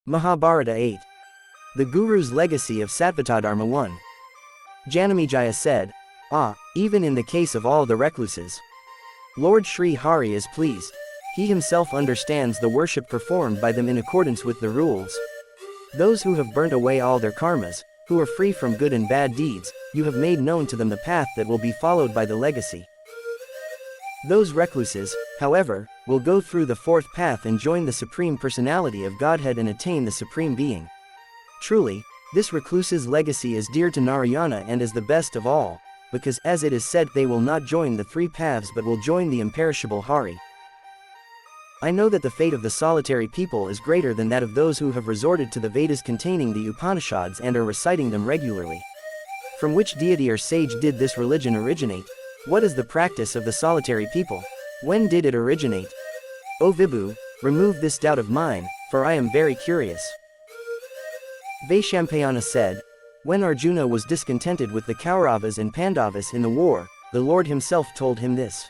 Mahabharata 8. The Guru's Legacy of Sattvatadharma 1. Janamejaya said, even in the case of all the recluses, Lord Sri Hari is pleased. He himself understands the worship performed by them in accordance with the rules. Those who have burnt away all their karmas, who are free from good and bad deeds, you have made known to them the path that will be followed by the legacy. Those recluses, however, will go through the fourth path and join the Supreme Personality of Godhead and attain the Supreme Being. Truly, this recluse's legacy is dear to Narayana and is the best of all, because as it is said, they will not join the three paths but will join the imperishable Hari. I know that the fate of the solitary people is greater than that of those who have resorted to the Vedas containing the Upanishads and are reciting them regularly. From which deity or sage did this religion originate? What is the practice of the solitary people? When did it originate? O Vibhu, remove this doubt of mine, for I am very curious. Vaishampayana said, when Arjuna was discontented with the Kauravas and Pandavas in the war, the Lord himself told him this.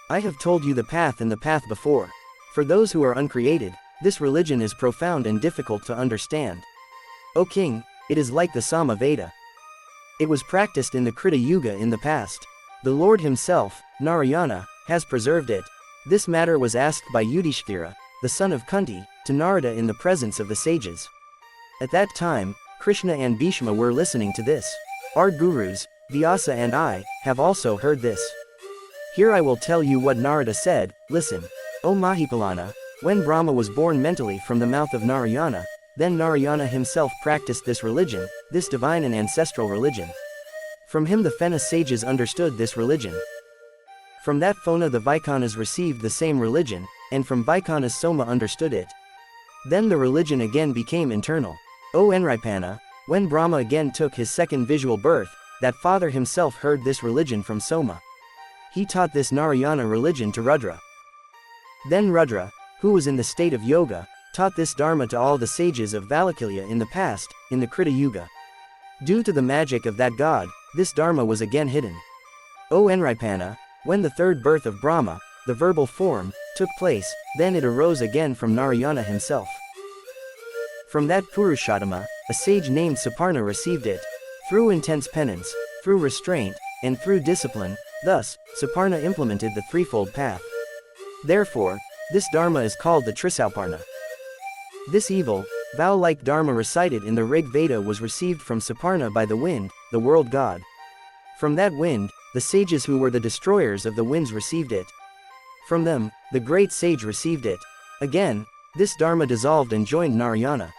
I have told you the path and the path before. For those who are uncreated, this religion is profound and difficult to understand. O king, it is like the Sama Veda. It was practiced in the Krita Yuga in the past. The Lord himself, Narayana, has preserved it. This matter was asked by Yudhishthira, the son of Kunti, to Narada in the presence of the sages. At that time, Krishna and Bhishma were listening to this. Our gurus, Vyasa and I, have also heard this. Here I will tell you what Narada said. Listen. O Mahipalana, when Brahma was born mentally from the mouth of Narayana, then Narayana himself practiced this religion, this divine and ancestral religion. From him the Fena sages understood this religion. From that Fona the Vaikanas received the same religion, and from Vaikanas Soma understood it. Then the religion again became internal. O Enripana, when Brahma again took his second visual birth, that father himself heard this religion from Soma. He taught this Narayana religion to Rudra. Then Rudra, who was in the state of yoga, taught this dharma to all the sages of Valakilya in the past, in the Krita Yuga. Due to the magic of that god, this dharma was again hidden. O Enripana, when the third birth of Brahma, the verbal form, took place, then it arose again from Narayana himself. From that Purushottama, a sage named Suparna received it. Through intense penance, through restraint, and through discipline, thus, Suparna implemented the threefold path. Therefore, this dharma is called the Trisauparna. This evil, vow-like dharma recited in the Rig Veda was received from Suparna by the wind, the world god. From that wind, the sages who were the destroyers of the winds received it. From them, the great sage received it. Again, this dharma dissolved and joined Narayana.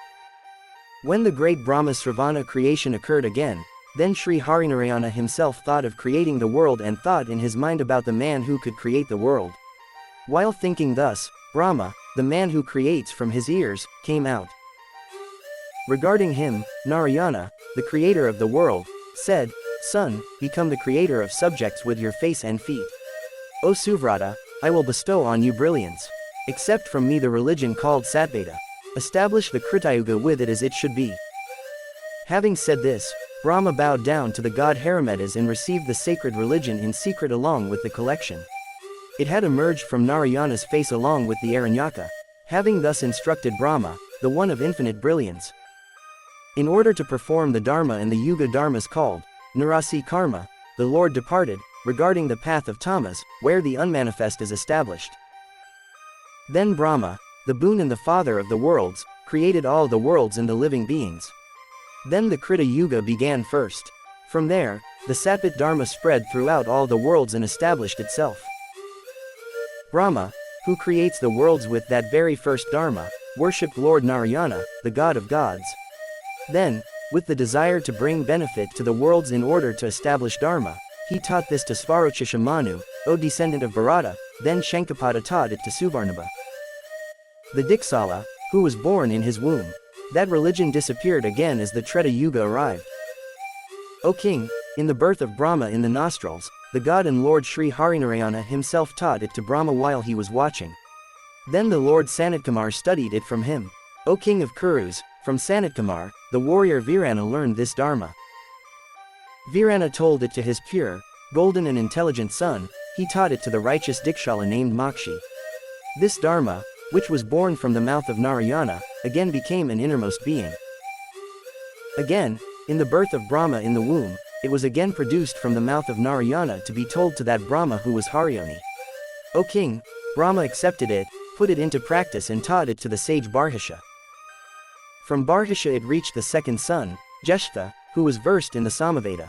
When the great Brahma Sravana creation occurred again, then Sri Harinarayana himself thought of creating the world and thought in his mind about the man who could create the world. While thinking thus, Brahma, the man who creates from his ears, came out. Regarding him, Narayana, the creator of the world, said, Son, become the creator of subjects with your face and feet. O Suvrata, I will bestow on you brilliance. Accept from me the religion called Satveda. Establish the Kritayuga with it as it should be. Having said this, Brahma bowed down to the god Harimedas and received the sacred religion in secret along with the collection. It had emerged from Narayana's face along with the Aranyaka, having thus instructed Brahma, the one of infinite brilliance. In order to perform the dharma and the yuga dharmas called Narasi Karma, the Lord departed, regarding the path of Tamas, where the unmanifest is established. Then Brahma, the boon and the father of the worlds, created all the worlds and the living beings. Then the Krita Yuga began first. From there, the Sattvat Dharma spread throughout all the worlds and established itself. Brahma, who creates the worlds with that very first Dharma, worshipped Lord Narayana, the god of gods. Then, with the desire to bring benefit to the worlds in order to establish Dharma, he taught this to Svarochisha Manu, O descendant of Bharata, then Shankapada taught it to Suvarnabha. The Diksala, who was born in his womb. That religion disappeared again as the Treta Yuga arrived. O king, in the birth of Brahma in the nostrils, the god and Lord Sri Harinarayana himself taught it to Brahma while he was watching. Then the Lord Sanatkumar studied it from him. O king of Kurus, from Sanatkumar, the warrior Virana learned this dharma. Virana told it to his pure, golden and intelligent son, he taught it to the righteous Dikshala named Makshi. This dharma, which was born from the mouth of Narayana, again became an innermost being. Again, in the birth of Brahma in the womb, it was again produced from the mouth of Narayana to be told to that Brahma who was Haryoni. O king, Brahma accepted it, put it into practice and taught it to the sage Barhisha. From Barhisha it reached the second son, Jeshtha, who was versed in the Samaveda.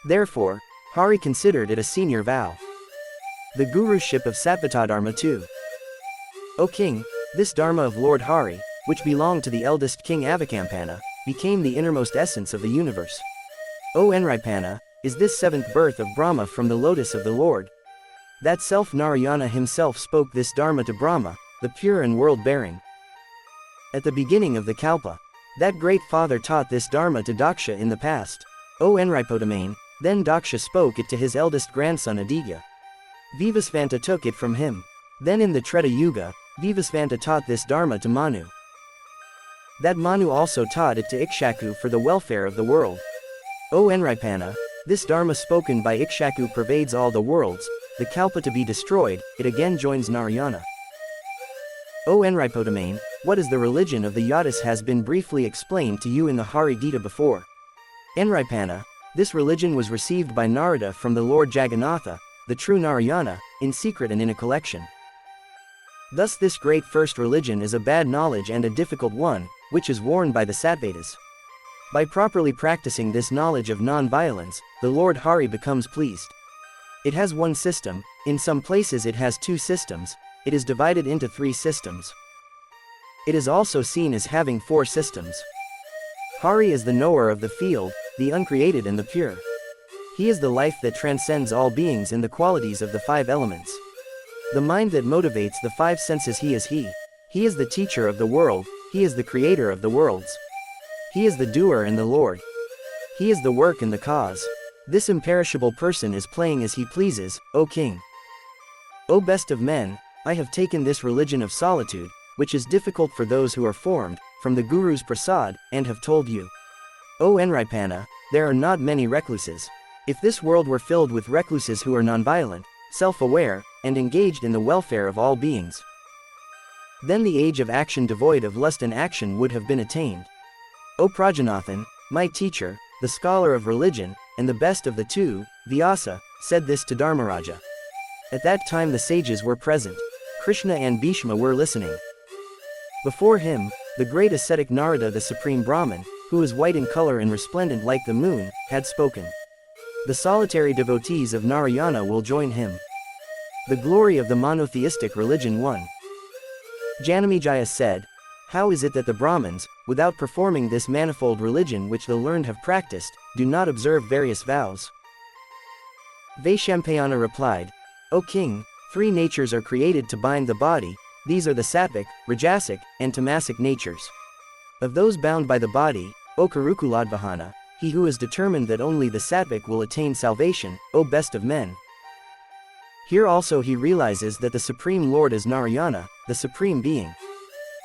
Therefore, Hari considered it a senior vow. The guruship of Sattva Dharma too. O king, this Dharma of Lord Hari, which belonged to the eldest king Avakampana, became the innermost essence of the universe. O Enripana, is this seventh birth of Brahma from the lotus of the Lord. That self Narayana himself spoke this Dharma to Brahma, the pure and world-bearing. At the beginning of the Kalpa, that great father taught this Dharma to Daksha in the past. O Enripodamane, then Daksha spoke it to his eldest grandson Adigya. Vivasvanta took it from him. Then in the Treta Yuga, Vivasvanta taught this Dharma to Manu. That Manu also taught it to Ikshaku for the welfare of the world. O Enripana, this Dharma spoken by Ikshaku pervades all the worlds, the Kalpa to be destroyed, it again joins Narayana. O Enripodamane, what is the religion of the Yadis has been briefly explained to you in the Hari Gita before. Enripana, this religion was received by Narada from the Lord Jagannatha, the true Narayana, in secret and in a collection. Thus this great first religion is a bad knowledge and a difficult one, which is warned by the Sattvedas. By properly practicing this knowledge of non-violence, the Lord Hari becomes pleased. It has one system, in some places it has two systems, it is divided into 3 systems. It is also seen as having 4 systems. Hari is the knower of the field, the uncreated and the pure. He is the life that transcends all beings in the qualities of the 5 elements. The mind that motivates the 5 senses. He is He. He is the teacher of the world, He is the creator of the worlds. He is the doer and the Lord. He is the work and the cause. This imperishable person is playing as he pleases, O king. O best of men, I have taken this religion of solitude, which is difficult for those who are formed, from the Guru's prasad, and have told you. O Enripana, there are not many recluses. If this world were filled with recluses who are nonviolent, self-aware, and engaged in the welfare of all beings, then the age of action devoid of lust and action would have been attained. O Prajanathan, my teacher, the scholar of religion, and the best of the 2, Vyasa, said this to Dharmaraja. At that time the sages were present. Krishna and Bhishma were listening. Before him, the great ascetic Narada, the supreme Brahman, who is white in color and resplendent like the moon, had spoken. The solitary devotees of Narayana will join him. The glory of the monotheistic religion 1. Janamejaya said, how is it that the Brahmins, without performing this manifold religion which the learned have practiced, do not observe various vows? Vaishampayana replied, O king, 3 natures are created to bind the body, these are the sattvic, rajasic, and tamasic natures. Of those bound by the body, O Karukuladvahana, he who is determined that only the sattvic will attain salvation, O best of men. Here also he realizes that the Supreme Lord is Narayana, the Supreme Being.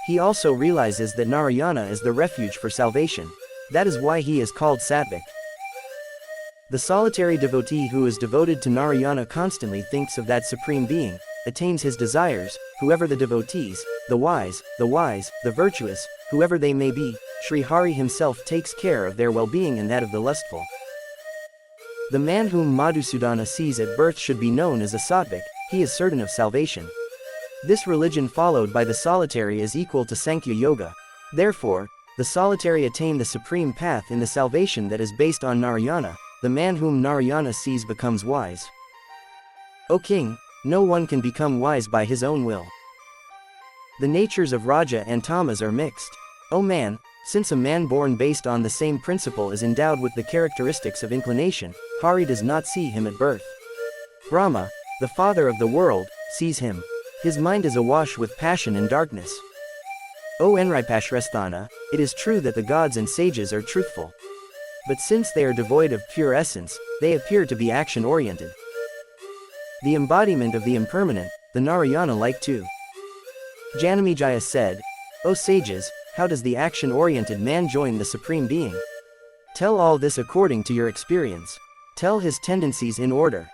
He also realizes that Narayana is the refuge for salvation. That is why he is called Sattvic. The solitary devotee who is devoted to Narayana constantly thinks of that Supreme Being, attains his desires, whoever the devotees, the wise, the virtuous, whoever they may be, Sri Hari himself takes care of their well-being and that of the lustful. The man whom Madhusudana sees at birth should be known as a Sattvic, he is certain of salvation. This religion followed by the solitary is equal to Sankhya Yoga. Therefore, the solitary attain the supreme path in the salvation that is based on Narayana. The man whom Narayana sees becomes wise. O king, no one can become wise by his own will. The natures of Raja and Tamas are mixed. O man, since a man born based on the same principle is endowed with the characteristics of inclination, Hari does not see him at birth. Brahma, the father of the world, sees him. His mind is awash with passion and darkness. O Enripashrasthana, it is true that the gods and sages are truthful. But since they are devoid of pure essence, they appear to be action-oriented. The embodiment of the impermanent, the Narayana-like too. Janamejaya said, O sages, how does the action-oriented man join the Supreme Being? Tell all this according to your experience. Tell his tendencies in order.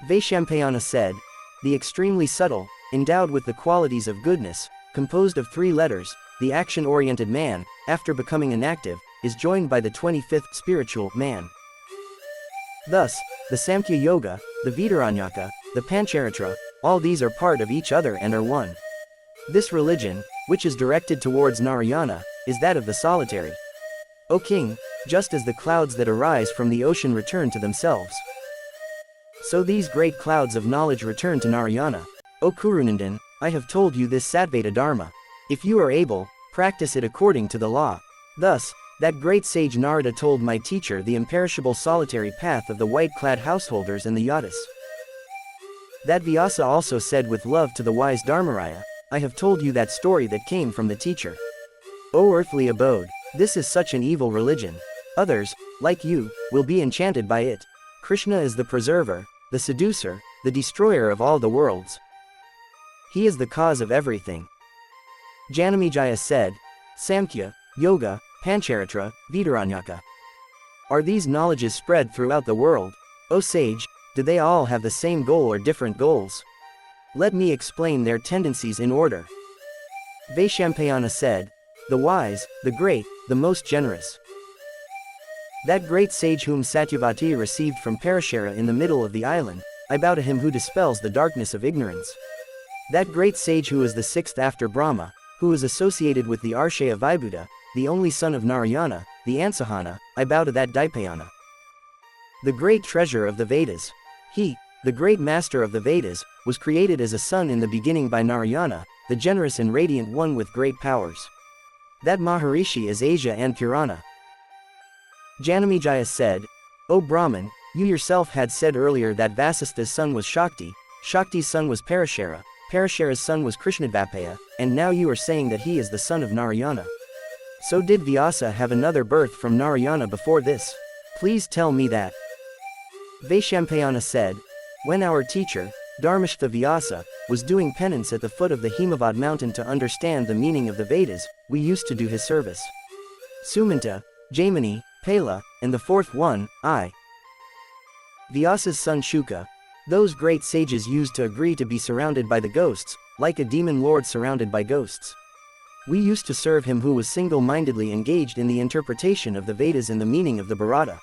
Vaishampayana said, the extremely subtle, endowed with the qualities of goodness, composed of 3 letters, the action-oriented man, after becoming inactive, is joined by the 25th spiritual man. Thus, the Samkhya Yoga, the Vitaranyaka, the Pancharatra, all these are part of each other and are one. This religion, which is directed towards Narayana, is that of the solitary. O king, just as the clouds that arise from the ocean return to themselves, so these great clouds of knowledge return to Narayana. O Kurunandan, I have told you this Satveda Dharma. If you are able, practice it according to the law. Thus, that great sage Narada told my teacher the imperishable solitary path of the white-clad householders and the yadis. That Vyasa also said with love to the wise Dharmaraya, I have told you that story that came from the teacher. O earthly abode, this is such an evil religion. Others, like you, will be enchanted by it. Krishna is the preserver, the seducer, the destroyer of all the worlds. He is the cause of everything. Janamejaya said, Samkhya, Yoga, Pancharatra, Vitaranyaka. Are these knowledges spread throughout the world? O sage, do they all have the same goal or different goals? Let me explain their tendencies in order. Vaishampayana said, the wise, the great, the most generous. That great sage whom Satyavati received from Parashara in the middle of the island, I bow to him who dispels the darkness of ignorance. That great sage who is the 6th after Brahma, who is associated with the Arshaya Vibhuta, the only son of Narayana, the Ansahana, I bow to that Dipayana. The great treasure of the Vedas. He, the great master of the Vedas, was created as a son in the beginning by Narayana, the generous and radiant one with great powers. That Maharishi is Asia and Purana. Janamejaya said, O Brahman, you yourself had said earlier that Vasistha's son was Shakti, Shakti's son was Parashara, Parashara's son was Krishnadvapaya, and now you are saying that he is the son of Narayana. So did Vyasa have another birth from Narayana before this? Please tell me that. Vaishampayana said, when our teacher, Dharmashtha Vyasa, was doing penance at the foot of the Himavad mountain to understand the meaning of the Vedas, we used to do his service. Sumanta, Jaimini, Pala, and the 4th one, I. Vyasa's son Shuka. Those great sages used to agree to be surrounded by the ghosts, like a demon lord surrounded by ghosts. We used to serve him who was single-mindedly engaged in the interpretation of the Vedas and the meaning of the Bharata.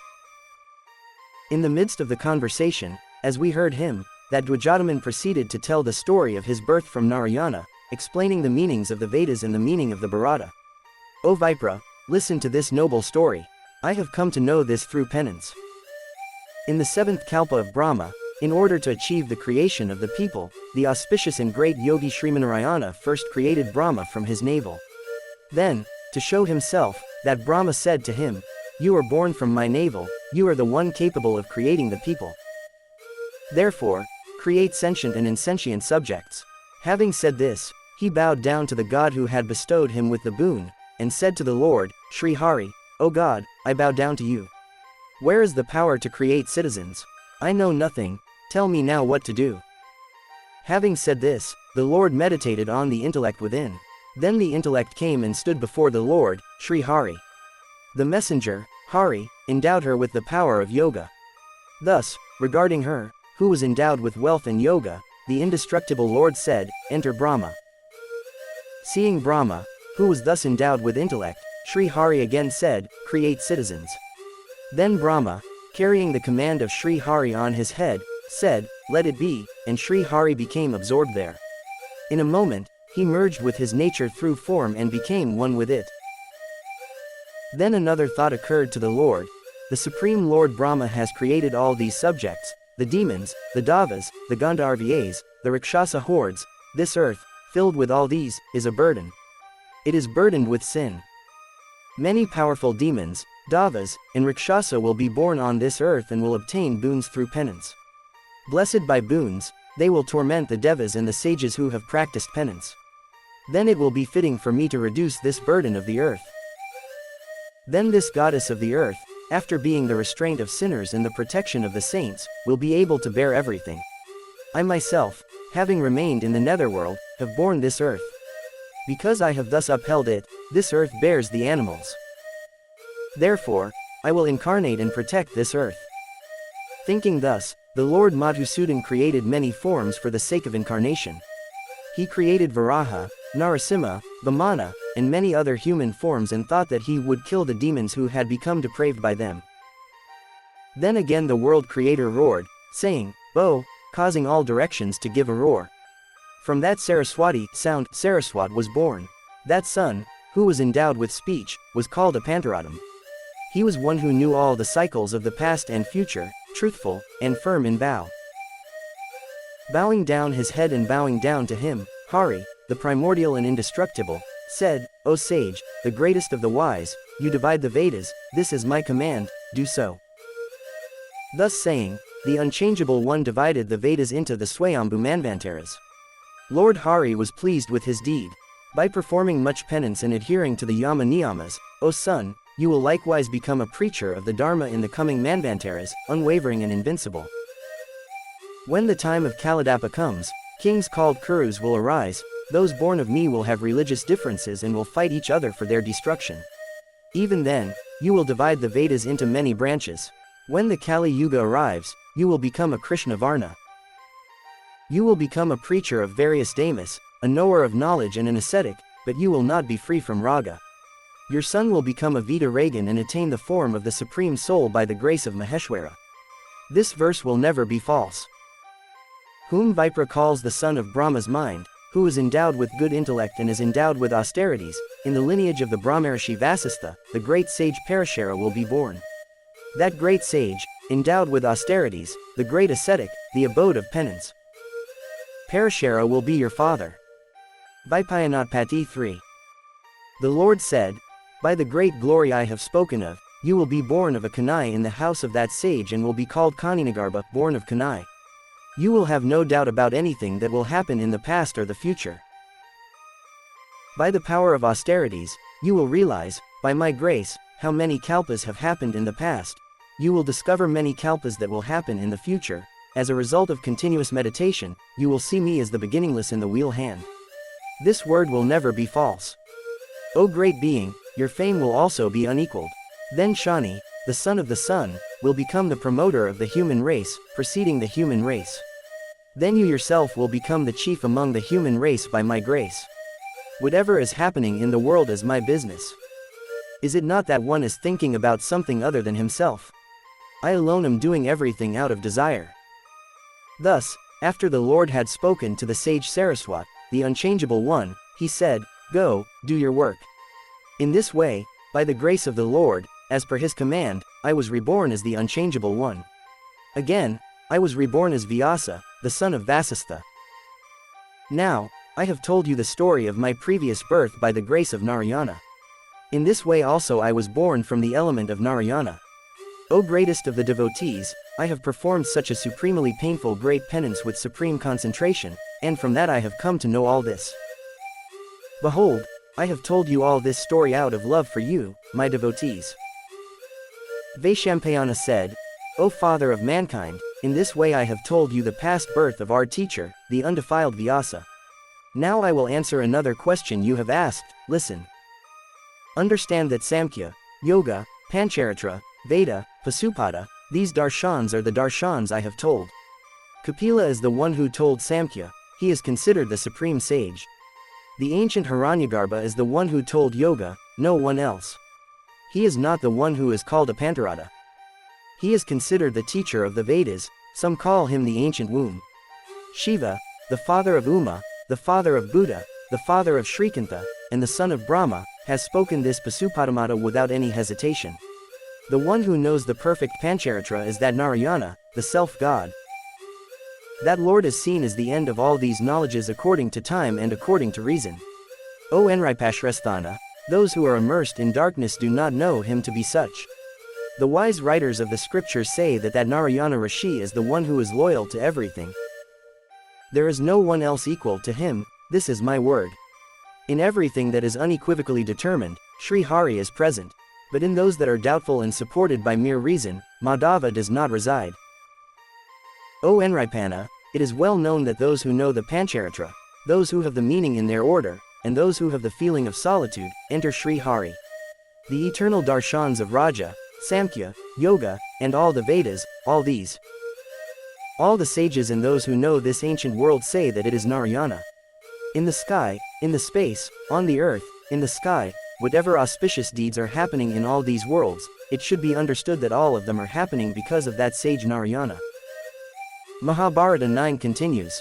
In the midst of the conversation, as we heard him, that Dvajadaman proceeded to tell the story of his birth from Narayana, explaining the meanings of the Vedas and the meaning of the Bharata. O Vipra, listen to this noble story. I have come to know this through penance. In the 7th Kalpa of Brahma, in order to achieve the creation of the people, the auspicious and great yogi Srimanarayana first created Brahma from his navel. Then, to show himself, that Brahma said to him, you are born from my navel, you are the one capable of creating the people. Therefore, create sentient and insentient subjects. Having said this, he bowed down to the god who had bestowed him with the boon, and said to the Lord, Sri Hari, O God, I bow down to you. Where is the power to create citizens? I know nothing, tell me now what to do. Having said this, the Lord meditated on the intellect within. Then the intellect came and stood before the Lord, Sri Hari. The messenger, Hari, endowed her with the power of yoga. Thus, regarding her, who was endowed with wealth and yoga, the indestructible Lord said, enter Brahma. Seeing Brahma, who was thus endowed with intellect, Sri Hari again said, create citizens. Then Brahma, carrying the command of Sri Hari on his head, said, let it be, and Sri Hari became absorbed there. In a moment, he merged with his nature through form and became one with it. Then another thought occurred to the Lord. The Supreme Lord Brahma has created all these subjects, the demons, the Davas, the Gandharvas, the Rakshasa hordes. This earth, filled with all these, is a burden. It is burdened with sin. Many powerful demons, Davas, and Rakshasa will be born on this earth and will obtain boons through penance. Blessed by boons, they will torment the Devas and the sages who have practiced penance. Then it will be fitting for me to reduce this burden of the earth. Then this goddess of the earth, after being the restraint of sinners and the protection of the saints, will be able to bear everything. I myself, having remained in the netherworld, have borne this earth. Because I have thus upheld it, this earth bears the animals. Therefore, I will incarnate and protect this earth. Thinking thus, the Lord Madhusudan created many forms for the sake of incarnation. He created Varaha, Narasimha, Vamana, and many other human forms and thought that he would kill the demons who had become depraved by them. Then again the world creator roared, saying, "Bo," causing all directions to give a roar. From that Saraswati sound, Saraswat was born. That son, who was endowed with speech, was called a Pantaratam. He was one who knew all the cycles of the past and future, truthful, and firm in vow. Bowing down his head and bowing down to him, Hari, the primordial and indestructible, said, "O sage, the greatest of the wise, you divide the Vedas, this is my command, do so." Thus saying, the unchangeable one divided the Vedas into the Swayambhu Manvantaras. Lord Hari was pleased with his deed. By performing much penance and adhering to the Yama Niyamas, O son, you will likewise become a preacher of the Dharma in the coming Manvantaras, unwavering and invincible. When the time of Kalidapa comes, kings called Kurus will arise, those born of me will have religious differences and will fight each other for their destruction. Even then, you will divide the Vedas into many branches. When the Kali Yuga arrives, you will become a Krishna Varna. You will become a preacher of various damas, a knower of knowledge and an ascetic, but you will not be free from raga. Your son will become a Vita Ragan and attain the form of the Supreme Soul by the grace of Maheshwara. This verse will never be false. Whom Vipra calls the son of Brahma's mind, who is endowed with good intellect and is endowed with austerities, in the lineage of the Brahmarishi Vasistha, the great sage Parashara will be born. That great sage, endowed with austerities, the great ascetic, the abode of penance. Parashara will be your father. Vipayanatpati 3. The Lord said, "By the great glory I have spoken of, you will be born of a Kanai in the house of that sage and will be called Kaninagarbha, born of Kanai. You will have no doubt about anything that will happen in the past or the future. By the power of austerities, you will realize, by my grace, how many kalpas have happened in the past. You will discover many kalpas that will happen in the future. As a result of continuous meditation, you will see me as the beginningless in the wheel hand. This word will never be false. O great being, your fame will also be unequaled. Then Shani, the son of the sun, will become the promoter of the human race, preceding the human race. Then you yourself will become the chief among the human race by my grace. Whatever is happening in the world is my business. Is it not that one is thinking about something other than himself? I alone am doing everything out of desire." Thus, after the Lord had spoken to the sage Saraswat, the unchangeable one, he said, "Go, do your work." In this way, by the grace of the Lord, as per his command, I was reborn as the unchangeable one. Again, I was reborn as Vyasa, the son of Vasistha. Now, I have told you the story of my previous birth by the grace of Narayana. In this way also I was born from the element of Narayana. O greatest of the devotees, I have performed such a supremely painful great penance with supreme concentration, and from that I have come to know all this. Behold, I have told you all this story out of love for you, my devotees. Vaishampayana said, "O father of mankind, in this way I have told you the past birth of our teacher, the undefiled Vyasa. Now I will answer another question you have asked, listen. Understand that Samkhya, Yoga, Pancharatra, Veda, Pasupada, these darshans are the darshans I have told. Kapila is the one who told Samkhya, he is considered the supreme sage. The ancient Hiranyagarbha is the one who told Yoga, no one else. He is not the one who is called a Pantarada. He is considered the teacher of the Vedas, some call him the ancient womb. Shiva, the father of Uma, the father of Buddha, the father of Shrikantha, and the son of Brahma, has spoken this Pasupadamata without any hesitation. The one who knows the perfect Pancharatra is that Narayana, the self-God. That Lord is seen as the end of all these knowledges according to time and according to reason. O Nripashrasthana, those who are immersed in darkness do not know him to be such. The wise writers of the scriptures say that Narayana Rishi is the one who is loyal to everything. There is no one else equal to him, this is my word. In everything that is unequivocally determined, Sri Hari is present. But in those that are doubtful and supported by mere reason, Madhava does not reside. O Nripana, it is well known that those who know the Pancharatra, those who have the meaning in their order, and those who have the feeling of solitude, enter Sri Hari. The eternal darshans of Raja, Samkhya, Yoga, and all the Vedas, all these. All the sages and those who know this ancient world say that it is Narayana. In the sky, in the space, on the earth, in the sky, whatever auspicious deeds are happening in all these worlds, it should be understood that all of them are happening because of that sage Narayana. Mahabharata 9 continues.